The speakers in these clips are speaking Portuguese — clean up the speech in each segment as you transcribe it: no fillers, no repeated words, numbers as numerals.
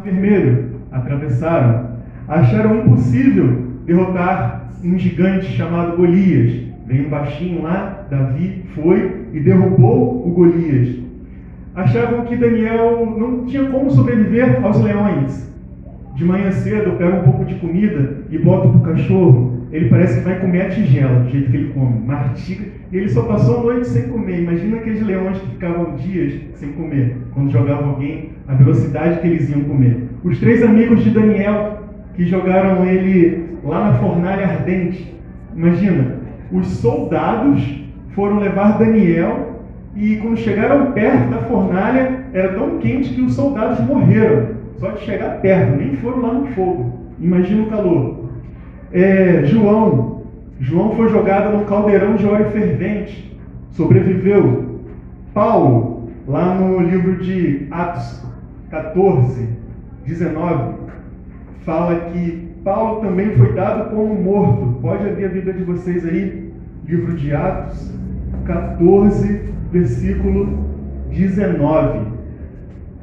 Vermelho, atravessaram. Acharam impossível derrotar um gigante chamado Golias. Veio um baixinho lá, Davi foi e derrubou o Golias. Achavam que Daniel não tinha como sobreviver aos leões. De manhã cedo eu pego um pouco de comida e boto pro cachorro. Ele parece que vai comer a tigela, do jeito que ele come, mastiga. E ele só passou a noite sem comer. Imagina aqueles leões que ficavam dias sem comer. Quando jogavam alguém, a velocidade que eles iam comer. Os 3 amigos de Daniel, que jogaram ele lá na fornalha ardente. Imagina, os soldados foram levar Daniel e quando chegaram perto da fornalha, era tão quente que os soldados morreram. Só de chegar perto, nem foram lá no fogo. Imagina o calor. João foi jogado no caldeirão de óleo fervente. Sobreviveu. Paulo, lá no livro de Atos 14, 19, fala que Paulo também foi dado como morto. Pode abrir a Bíblia de vocês aí. Livro de Atos 14, versículo 19.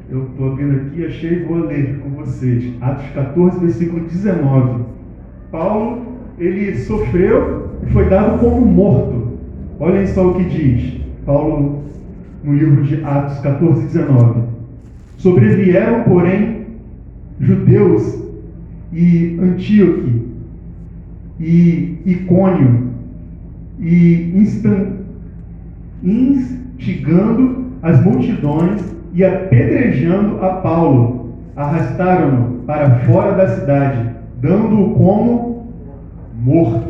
Eu estou abrindo aqui, achei e vou ler com vocês. Atos 14, versículo 19. Paulo, ele sofreu e foi dado como morto. Olhem só o que diz Paulo no livro de Atos 14, 19. Sobrevieram, porém, judeus e Antíoque e Icônio e instigando as multidões e apedrejando a Paulo, arrastaram-no para fora da cidade, dando-o como morto.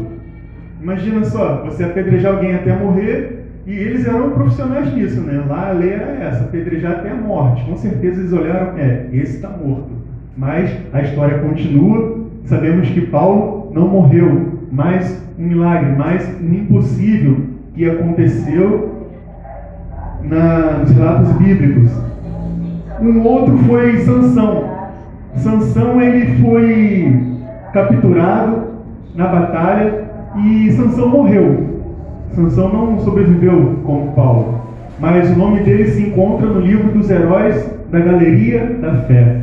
Imagina só, você apedrejar alguém até morrer, e eles eram profissionais nisso, né? Lá a lei era essa, apedrejar até a morte. Com certeza eles olharam, esse está morto. Mas a história continua, sabemos que Paulo não morreu, mas um milagre, mais um impossível que aconteceu nos relatos bíblicos. Um outro foi Sansão. Sansão, ele foi capturado na batalha e Sansão morreu. Sansão não sobreviveu como Paulo, mas o nome dele se encontra no livro dos heróis da Galeria da Fé.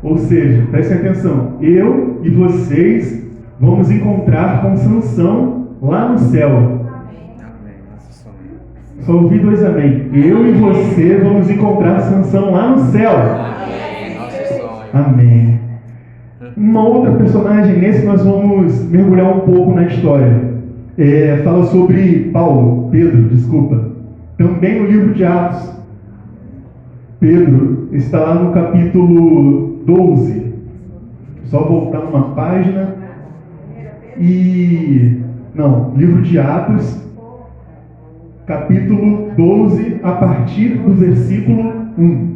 Ou seja, prestem atenção, eu e vocês vamos encontrar com Sansão lá no céu. Só ouvi 2 amém. Eu e você vamos encontrar Sansão lá no céu. Amém. Uma outra personagem, nesse nós vamos mergulhar um pouco na história. Fala sobre Pedro. Também no livro de Atos. Pedro está lá no capítulo 12. Só voltar uma página. Livro de Atos, capítulo 12, a partir do versículo 1.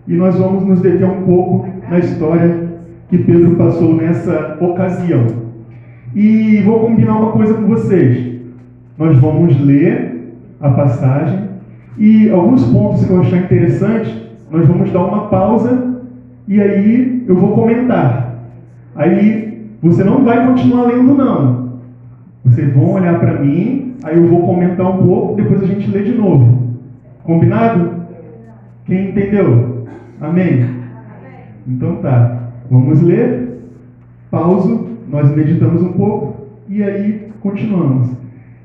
E nós vamos nos deter um pouco na história que Pedro passou nessa ocasião. E vou combinar uma coisa com vocês. Nós vamos ler a passagem e alguns pontos que eu achar interessante, nós vamos dar uma pausa e aí eu vou comentar. Aí você não vai continuar lendo não. Vocês vão olhar para mim, aí eu vou comentar um pouco, depois a gente lê de novo. Combinado? Quem entendeu? Amém? Então tá. Vamos ler. Pauso. Nós meditamos um pouco e aí continuamos.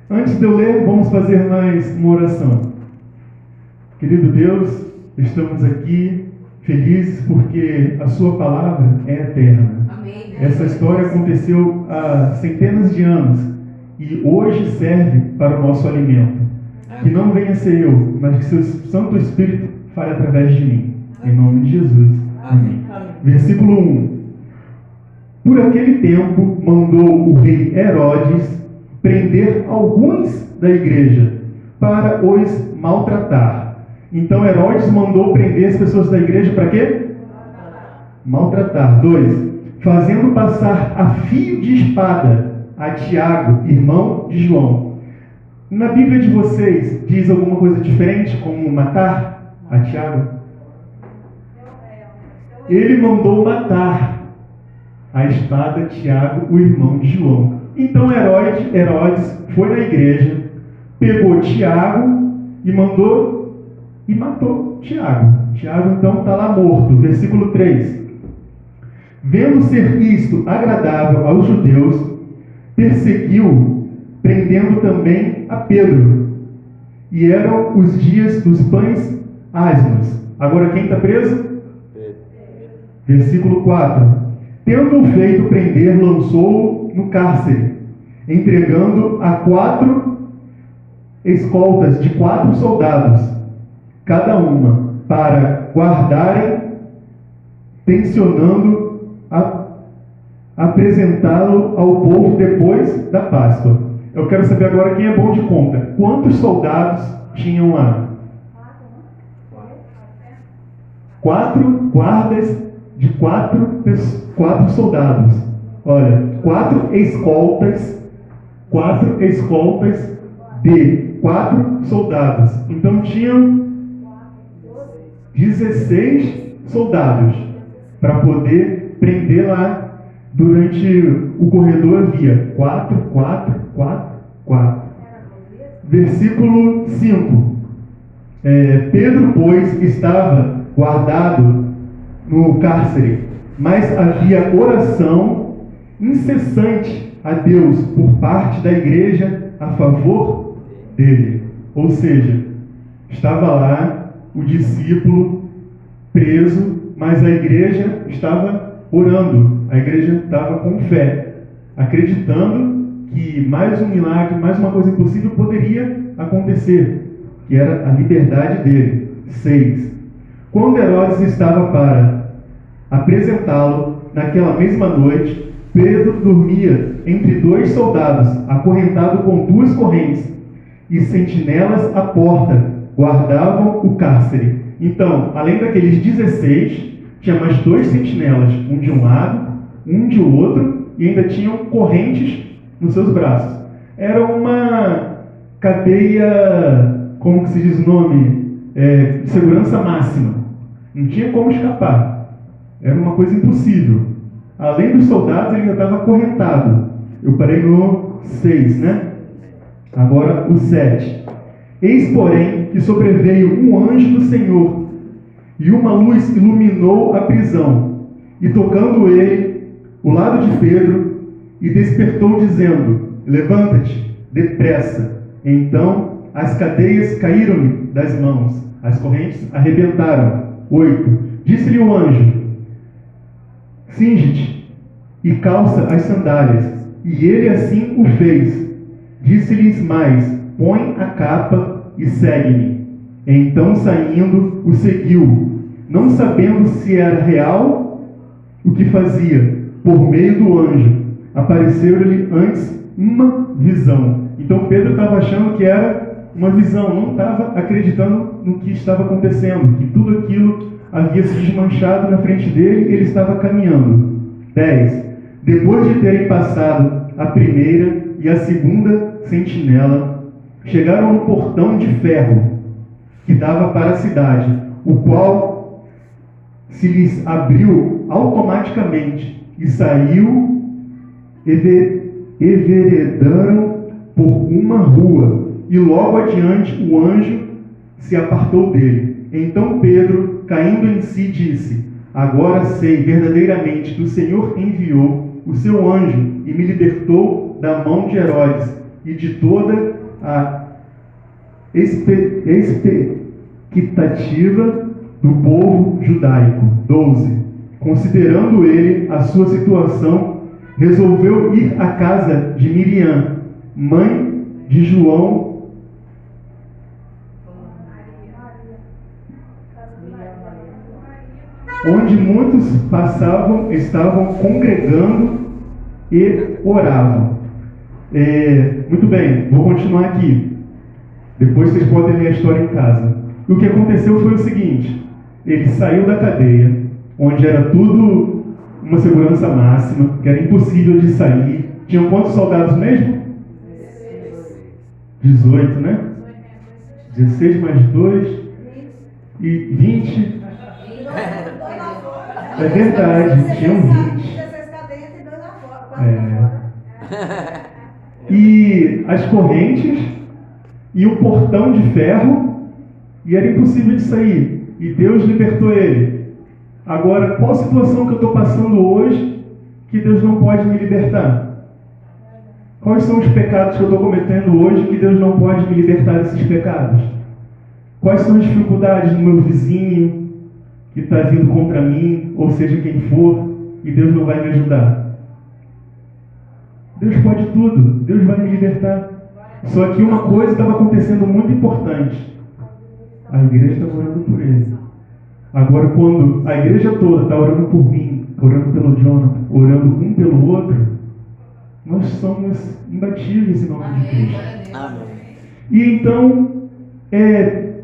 Antes de eu ler, vamos fazer mais uma oração. Querido Deus, estamos aqui felizes porque a sua palavra é eterna. Amém. Essa história aconteceu há centenas de anos e hoje serve para o nosso alimento. Que não venha ser eu, mas que seu Santo Espírito fale através de mim. Em nome de Jesus. Amém. Versículo 1. Por aquele tempo, mandou o rei Herodes prender alguns da igreja para os maltratar. Então Herodes mandou prender as pessoas da igreja para quê? Maltratar. 2. Fazendo passar a fio de espada a Tiago, irmão de João. Na Bíblia de vocês, diz alguma coisa diferente, como matar a Tiago? Ele mandou matar a espada Tiago, o irmão de João. Então Herodes foi na igreja, pegou Tiago e matou Tiago. Tiago então está lá morto. Versículo 3. Vendo ser isto agradável aos judeus, perseguiu, prendendo também a Pedro. E eram os dias dos pães asmos. Agora quem está preso? Versículo 4. Tendo-o feito prender, lançou-o no cárcere, entregando a 4 escoltas de 4 soldados, cada uma, para guardarem, tencionando apresentá-lo ao povo depois da Páscoa. Eu quero saber agora quem é bom de conta. Quantos soldados tinham lá? 4 guardas de 4 soldados. Olha, 4 escoltas de 4 soldados. Então tinham 16 soldados para poder prender lá. Durante o corredor havia 4. Versículo 5. Pedro, pois, estava guardado no cárcere, mas havia oração incessante a Deus por parte da igreja a favor dele. Ou seja, estava lá o discípulo preso, mas a igreja estava orando, a igreja estava com fé, acreditando que mais um milagre, mais uma coisa impossível poderia acontecer, que era a liberdade dele. 6. Quando Herodes estava para apresentá-lo, naquela mesma noite, Pedro dormia entre 2 soldados, acorrentado com 2 correntes, e sentinelas à porta guardavam o cárcere. Então, além daqueles 16, tinha mais 2 sentinelas, um de um lado, um de outro, e ainda tinham correntes nos seus braços. Era uma cadeia, como que se diz o nome? De segurança máxima. Não tinha como escapar. Era uma coisa impossível. Além dos soldados, ele ainda estava acorrentado. Eu parei no 6, né? Agora o 7. Eis, porém, que sobreveio um anjo do Senhor, e uma luz iluminou a prisão, e tocando ele o lado de Pedro, e despertou dizendo: levanta-te, depressa. Então as cadeias caíram-lhe das mãos, as correntes arrebentaram. 8. Disse-lhe o anjo: cinge-te e calça as sandálias. E ele assim o fez. Disse-lhes mais: põe a capa e segue-me. Então, saindo, o seguiu, não sabendo se era real o que fazia. Por meio do anjo, apareceu-lhe antes uma visão. Então, Pedro estava achando que era uma visão, não estava acreditando no que estava acontecendo, que tudo aquilo havia se desmanchado na frente dele, ele estava caminhando. 10. Depois de terem passado a primeira e a segunda sentinela, chegaram no portão de ferro que dava para a cidade, o qual se lhes abriu automaticamente, e saiu e veredaram por uma rua, e logo adiante o anjo se apartou dele. Então Pedro, caindo em si, disse: agora sei verdadeiramente que o Senhor enviou o seu anjo e me libertou da mão de Herodes e de toda a expectativa do povo judaico. 12. Considerando ele a sua situação, resolveu ir à casa de Miriam, mãe de João, onde muitos estavam congregando e oravam. Muito bem, vou continuar aqui. Depois vocês podem ler a história em casa. E o que aconteceu foi o seguinte: ele saiu da cadeia, onde era tudo uma segurança máxima, que era impossível de sair. Tinham quantos soldados mesmo? 18, né? 16 mais 2 e 20. É verdade, tinham 20. E as correntes e o portão de ferro, e era impossível de sair. E Deus libertou ele. Agora, qual situação que eu estou passando hoje que Deus não pode me libertar? Quais são os pecados que eu estou cometendo hoje que Deus não pode me libertar desses pecados? Quais são as dificuldades do meu vizinho que está vindo contra mim, ou seja, quem for, e Deus não vai me ajudar? Deus pode tudo, Deus vai me libertar. Só que uma coisa estava acontecendo muito importante. A igreja estava orando por ele. Agora, quando a igreja toda está orando por mim, orando pelo Jonathan, orando um pelo outro, nós somos imbatíveis em nome de Cristo. E então,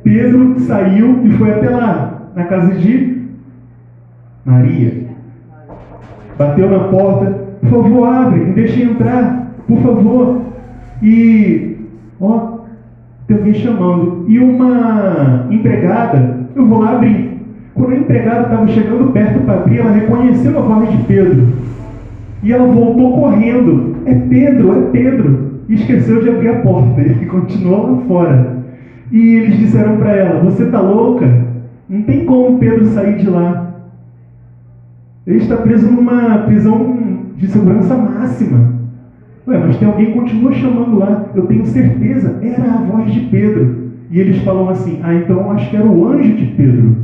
Pedro saiu e foi até lá, na casa de Maria. Bateu na porta: por favor, abre, me deixe entrar, por favor. E, tem alguém chamando. E uma empregada, eu vou lá abrir. Quando a empregada estava chegando perto para abrir, ela reconheceu a voz de Pedro. E ela voltou correndo: é Pedro, é Pedro. E esqueceu de abrir a porta. Ele continuou lá fora. E eles disseram para ela: você está louca? Não tem como Pedro sair de lá. Ele está preso numa prisão de segurança máxima. Ué, mas tem alguém que continua chamando lá. Eu tenho certeza, era a voz de Pedro. E eles falam assim: então acho que era o anjo de Pedro.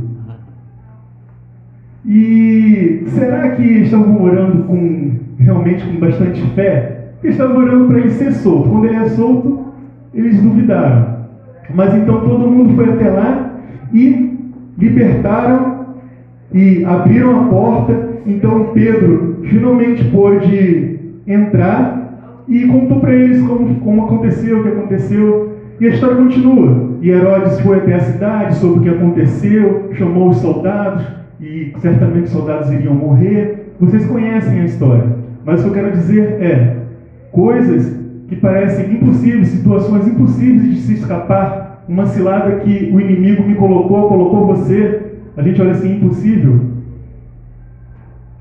E será que estavam orando realmente com bastante fé? Porque estavam orando para ele ser solto. Quando ele é solto, eles duvidaram. Mas então todo mundo foi até lá e libertaram e abriram a porta. Então Pedro finalmente pôde entrar e contou para eles como aconteceu, o que aconteceu. E a história continua. E Herodes foi até a cidade, soube o que aconteceu, chamou os soldados, e certamente os soldados iriam morrer. Vocês conhecem a história. Mas o que eu quero dizer é: coisas que parecem impossíveis, situações impossíveis de se escapar, uma cilada que o inimigo me colocou você, a gente olha assim: impossível.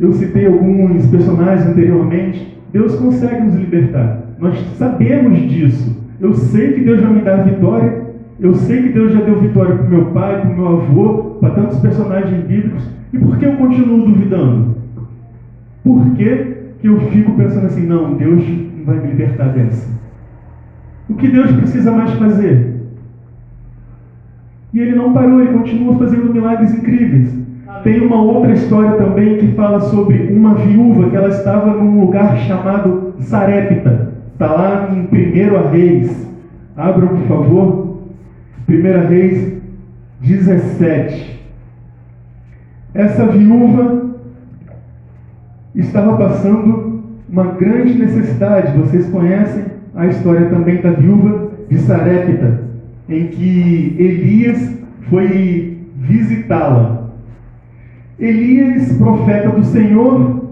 Eu citei alguns personagens anteriormente. Deus consegue nos libertar. Nós sabemos disso. Eu sei que Deus vai me dar vitória. Eu sei que Deus já deu vitória para o meu pai, para o meu avô, para tantos personagens bíblicos. E por que eu continuo duvidando? Por que eu fico pensando assim: não, Deus não vai me libertar dessa? O que Deus precisa mais fazer? E ele não parou, ele continua fazendo milagres incríveis. Tem uma outra história também que fala sobre uma viúva que ela estava num lugar chamado Sarepta. Está lá em 1 Reis. Abram, por favor. 1 Reis 17. Essa viúva estava passando uma grande necessidade. Vocês conhecem a história também da viúva de Sarepta, em que Elias foi visitá-la. Elias, profeta do Senhor,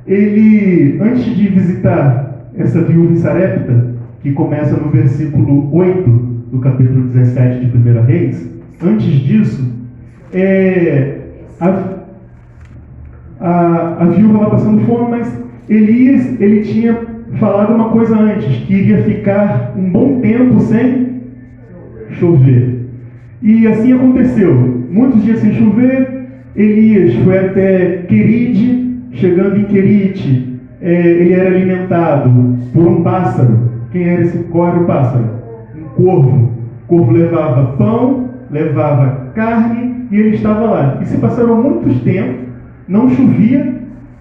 ele, antes de visitar essa viúva em Sarepta, que começa no versículo 8 do capítulo 17 de 1 Reis, antes disso, a viúva lá passando fome, mas Elias, ele tinha falado uma coisa antes, que iria ficar um bom tempo sem chover. E assim aconteceu. Muitos dias sem chover. Elias foi até Querite. Chegando em Querite, ele era alimentado por um pássaro. Qual era o pássaro? Um corvo. O corvo levava pão, levava carne, e ele estava lá. E se passaram muitos tempos, não chovia,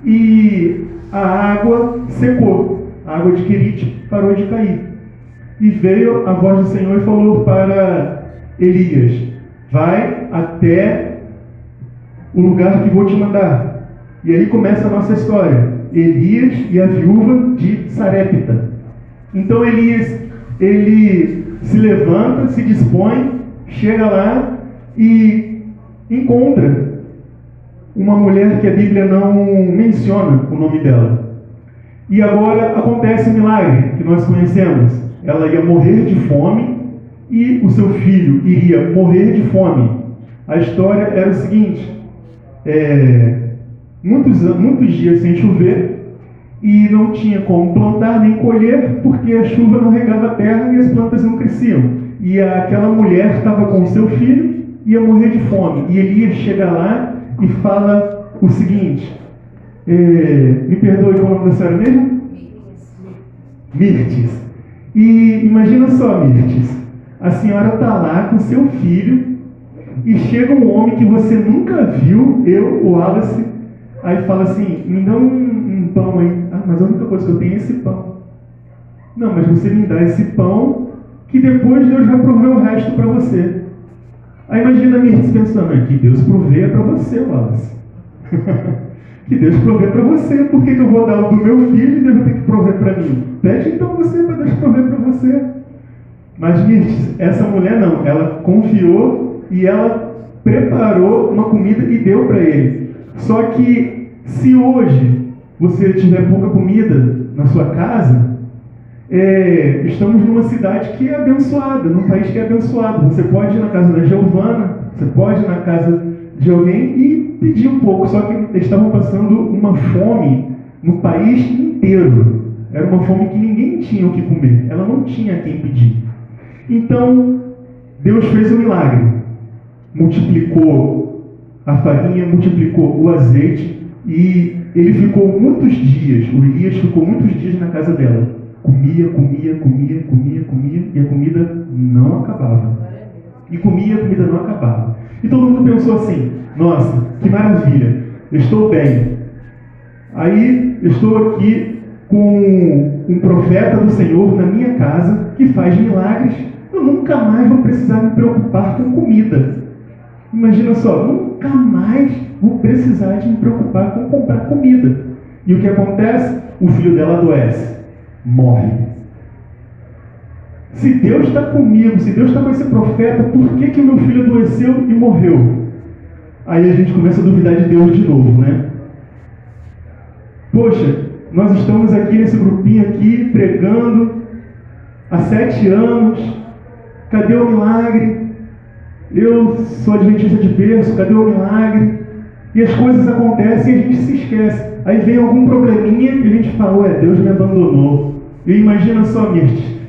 e a água secou. A água de Querite parou de cair. E veio a voz do Senhor e falou para Elias: vai até o lugar que vou te mandar. E aí começa a nossa história. Elias e a viúva de Sarepta. Então Elias, ele se levanta, se dispõe, chega lá e encontra uma mulher que a Bíblia não menciona o nome dela. E agora acontece o milagre que nós conhecemos. Ela ia morrer de fome e o seu filho iria morrer de fome. A história era o seguinte: muitos dias sem chover e não tinha como plantar nem colher, porque a chuva não regava a terra e as plantas não cresciam. E aquela mulher estava com o seu filho e ia morrer de fome. E Elias chega lá e fala o seguinte, me perdoe, qual é o nome da senhora mesmo? Mirtes. E imagina só, Mirtes, a senhora está lá com seu filho e chega um homem que você nunca viu, o Wallace, aí fala assim, me dá um pão aí. Ah, mas a única coisa que eu tenho é esse pão. Não, mas você me dá esse pão que depois Deus vai prover o resto para você. Aí imagina a Mirtes pensando, que Deus proveia para você, Wallace. Que Deus prover para você, por que eu vou dar o do meu filho e Deus vai ter que prover para mim? Pede então você para Deus prover para você. Mas Mirtes, essa mulher não, ela confiou e ela preparou uma comida e deu para ele. Só que se hoje você tiver pouca comida na sua casa, estamos numa cidade que é abençoada, num país que é abençoado. Você pode ir na casa da Giovana, você pode ir na casa de alguém e pedir um pouco. Só que eles estavam passando uma fome no país inteiro. Era uma fome que ninguém tinha o que comer. Ela não tinha quem pedir. Então, Deus fez um milagre. Multiplicou a farinha, multiplicou o azeite e ele ficou muitos dias, o Elias ficou muitos dias na casa dela. Comia e a comida não acabava. E comia e a comida não acabava. E todo mundo pensou assim, nossa, que maravilha, eu estou bem. Aí eu estou aqui com um profeta do Senhor na minha casa que faz milagres, eu nunca mais vou precisar me preocupar com comida. Imagina só, nunca mais vou precisar de me preocupar com comprar comida. E o que acontece? O filho dela adoece, morre. Se Deus está comigo, se Deus está com esse profeta, por que o meu filho adoeceu e morreu? Aí a gente começa a duvidar de Deus de novo, né? Poxa, nós estamos aqui nesse grupinho aqui, pregando há 7 anos, cadê o milagre? Eu sou adventista de berço, cadê o milagre? E as coisas acontecem e a gente se esquece. Aí vem algum probleminha e a gente fala, Deus me abandonou. E imagina só, Mirtes,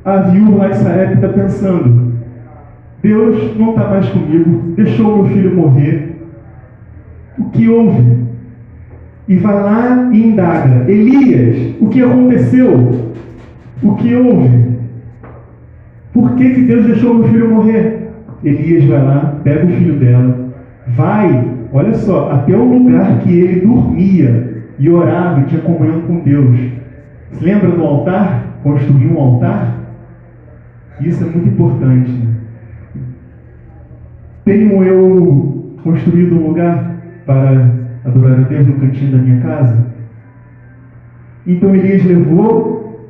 a viúva lá de Sarepta está pensando, Deus não está mais comigo, deixou meu filho morrer. O que houve? E vai lá e indaga, Elias, o que aconteceu? O que houve? Por que Deus deixou meu filho morrer? Elias vai lá, pega o filho dela, vai, olha só, até o lugar que ele dormia e orava e tinha comunhão com Deus. Se lembra do altar? Construir um altar? Isso é muito importante. Tenho eu construído um lugar para adorar a Deus no cantinho da minha casa? Então Elias levou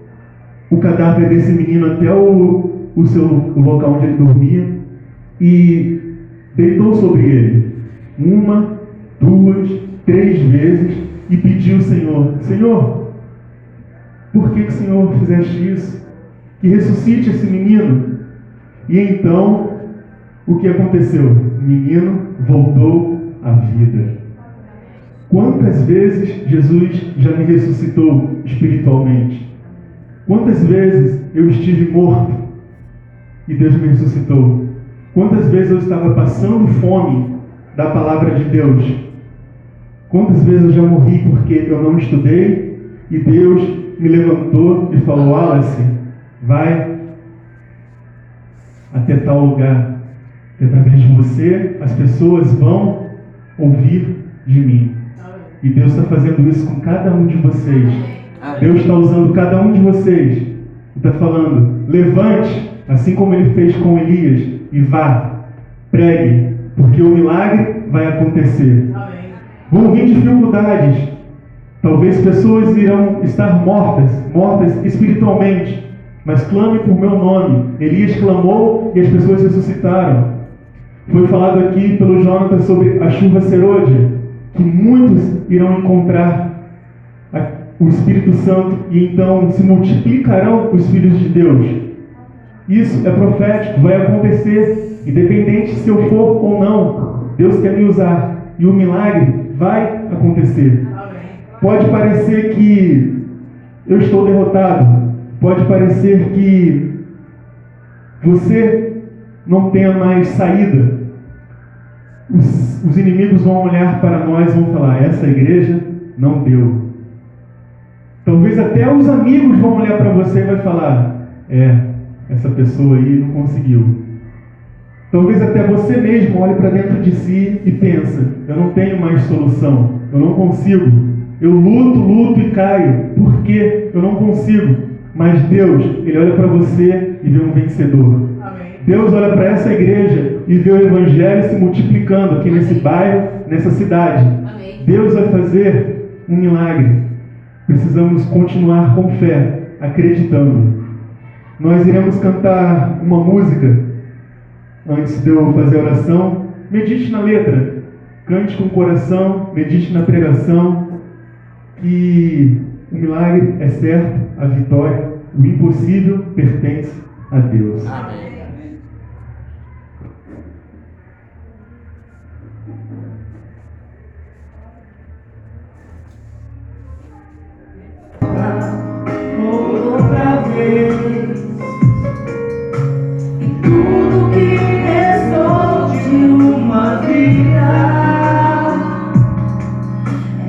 o cadáver desse menino até o local onde ele dormia e deitou sobre ele 1, 2, 3 vezes e pediu ao Senhor, Senhor, por que o Senhor fizeste isso? Que ressuscite esse menino. E então, o que aconteceu? O menino voltou à vida. Quantas vezes Jesus já me ressuscitou espiritualmente? Quantas vezes eu estive morto e Deus me ressuscitou? Quantas vezes eu estava passando fome da palavra de Deus? Quantas vezes eu já morri porque eu não estudei e Deus me levantou e falou, Wallace, vai até tal lugar, que através de você as pessoas vão ouvir de mim. E Deus está fazendo isso com cada um de vocês. Deus está usando cada um de vocês. E está falando, levante, assim como Ele fez com Elias, e vá, pregue, porque o milagre vai acontecer. Vão vir dificuldades. Talvez pessoas irão estar mortas espiritualmente, mas clame por meu nome. Elias clamou e as pessoas ressuscitaram. Foi falado aqui pelo Jonathan sobre a chuva serôdia, que muitos irão encontrar o Espírito Santo e então se multiplicarão os filhos de Deus. Isso é profético, vai acontecer, independente se eu for ou não. Deus quer me usar e o milagre vai acontecer. Pode parecer que eu estou derrotado, pode parecer que você não tenha mais saída. os inimigos vão olhar para nós e vão falar: essa igreja não deu. Talvez até os amigos vão olhar para você e vai falar: essa pessoa aí não conseguiu. Talvez até você mesmo olhe para dentro de si e pensa: eu não tenho mais solução, eu não consigo, eu luto e caio, por que eu não consigo? Mas Deus, Ele olha para você e vê um vencedor. Amém. Deus olha para essa igreja e vê o Evangelho se multiplicando aqui nesse bairro, nessa cidade. Amém. Deus vai fazer um milagre. Precisamos continuar com fé, acreditando. Nós iremos cantar uma música antes de eu fazer a oração. Medite na letra, cante com o coração, medite na pregação, que o milagre é certo, a vitória, o impossível pertence a Deus. Amém. Outra vez, e tudo que restou de uma vida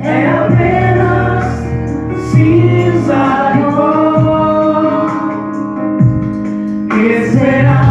é apenas cinza e pó. Esperar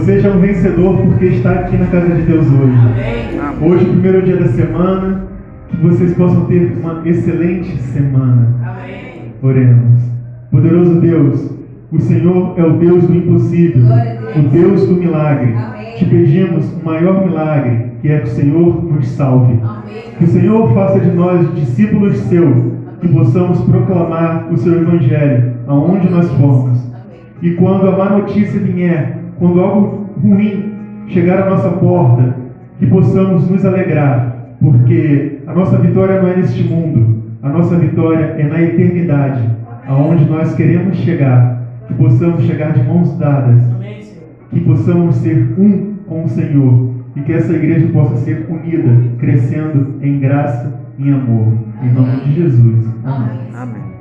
seja um vencedor porque está aqui na casa de Deus hoje. Amém. Hoje, o primeiro dia da semana, que vocês possam ter uma excelente semana. Amém. Oremos. Poderoso Deus, o Senhor é o Deus do impossível, o Deus do milagre. Te pedimos o maior milagre, que é que o Senhor nos salve. Que o Senhor faça de nós discípulos seus, que possamos proclamar o seu Evangelho aonde nós formos. E quando a má notícia vier, quando algo ruim chegar à nossa porta, que possamos nos alegrar, porque a nossa vitória não é neste mundo, a nossa vitória é na eternidade, aonde nós queremos chegar, que possamos chegar de mãos dadas, que possamos ser um com o Senhor, e que essa igreja possa ser unida, crescendo em graça e em amor. Em nome de Jesus. Amém. Amém.